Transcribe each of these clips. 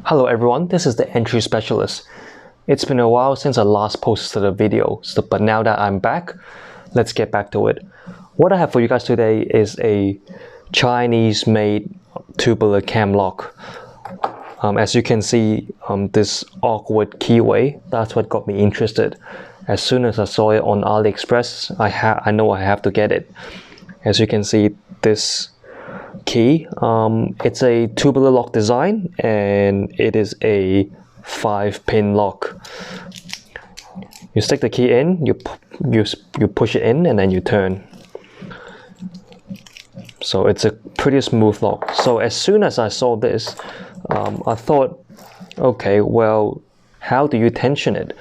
Hello everyone, this is the entry specialist. It's been a while since I last posted a video, but now that I'm back, let's get back to it. What I have for you guys today is a Chinese-made tubular cam lock. As you can see, this awkward keyway, that's what got me interested. As soon as I saw it on AliExpress, I know I have to get it. As you can see, this key, it's a tubular lock design and it is a 5-pin lock. You stick the key in, you push it in, and then you turn. So it's a pretty smooth lock. So as soon as I saw this, I thought, okay, well, how do you tension it?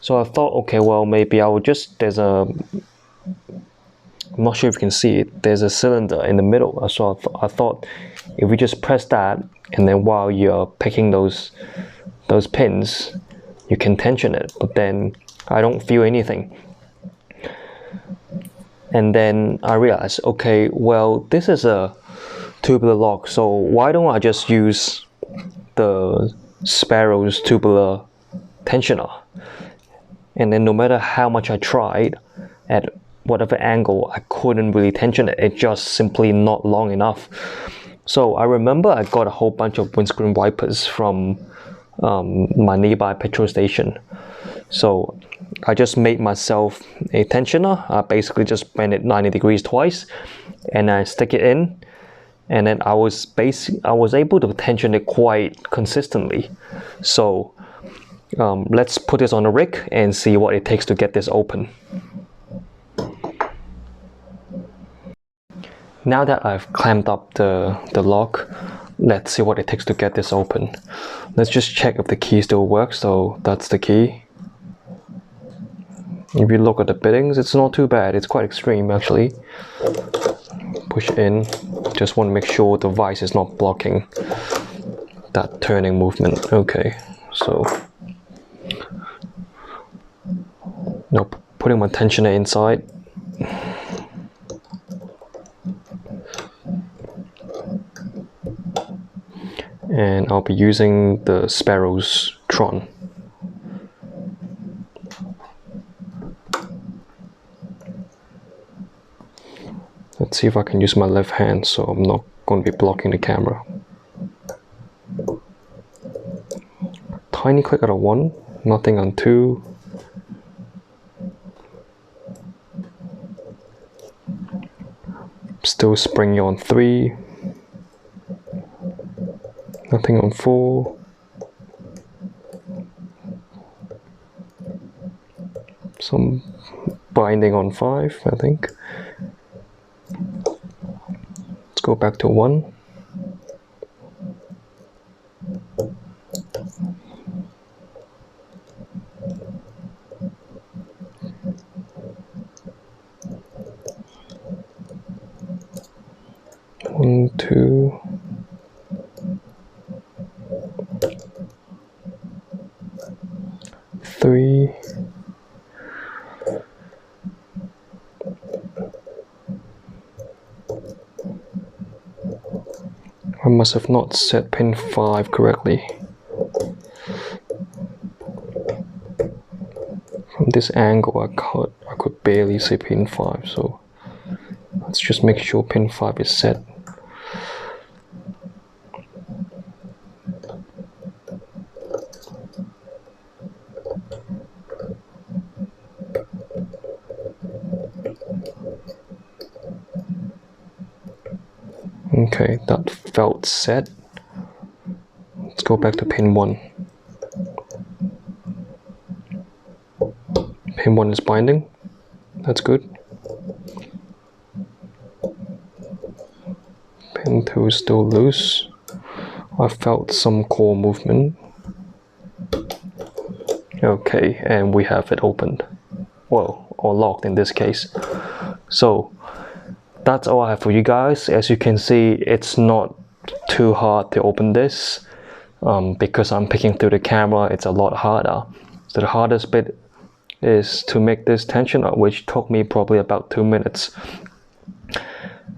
So I thought, okay, well, maybe I would just, I'm not sure if you can see it, there's a cylinder in the middle. So I thought if we just press that, and then while you're picking those pins, you can tension it, but then I don't feel anything. And then I realized, okay, well, this is a tubular lock, so why don't I just use the Sparrows tubular tensioner? And then no matter how much I tried, at whatever angle, I couldn't really tension it. It's just simply not long enough. So I remember I got a whole bunch of windscreen wipers from my nearby petrol station. So I just made myself a tensioner. I basically just bend it 90 degrees twice, and I stick it in, and then I was able to tension it quite consistently. So let's put this on a rig and see what it takes to get this open. Now that I've clamped up the lock, let's see what it takes to get this open. Let's just check if the key still works. So that's the key. If you look at the bittings, it's not too bad. It's quite extreme actually. Push it in. Just want to make sure the vise is not blocking that turning movement. Okay, so now putting my tensioner inside. And I'll be using the Sparrows Tron. Let's see if I can use my left hand so I'm not going to be blocking the camera. Tiny click out of 1, nothing on 2. Still springy on 3. Nothing on 4. Some binding on 5, I think. Let's go back to 1. One, 2. 3. I must have not set pin 5 correctly. From this angle I could barely see pin 5, so let's just make sure pin 5 is set. Okay, that felt set. Let's go back to pin 1. Pin 1 is binding. That's good. Pin 2 is still loose. I felt some core movement. Okay, and we have it opened. Well, or locked in this case. So that's all I have for you guys. As you can see, it's not too hard to open this. Because I'm picking through the camera, it's a lot harder. So the hardest bit is to make this tensioner, which took me probably about 2 minutes.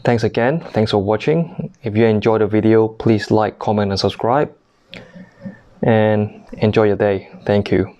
Thanks again. Thanks for watching. If you enjoyed the video, please like, comment, and subscribe. and enjoy your day. Thank you.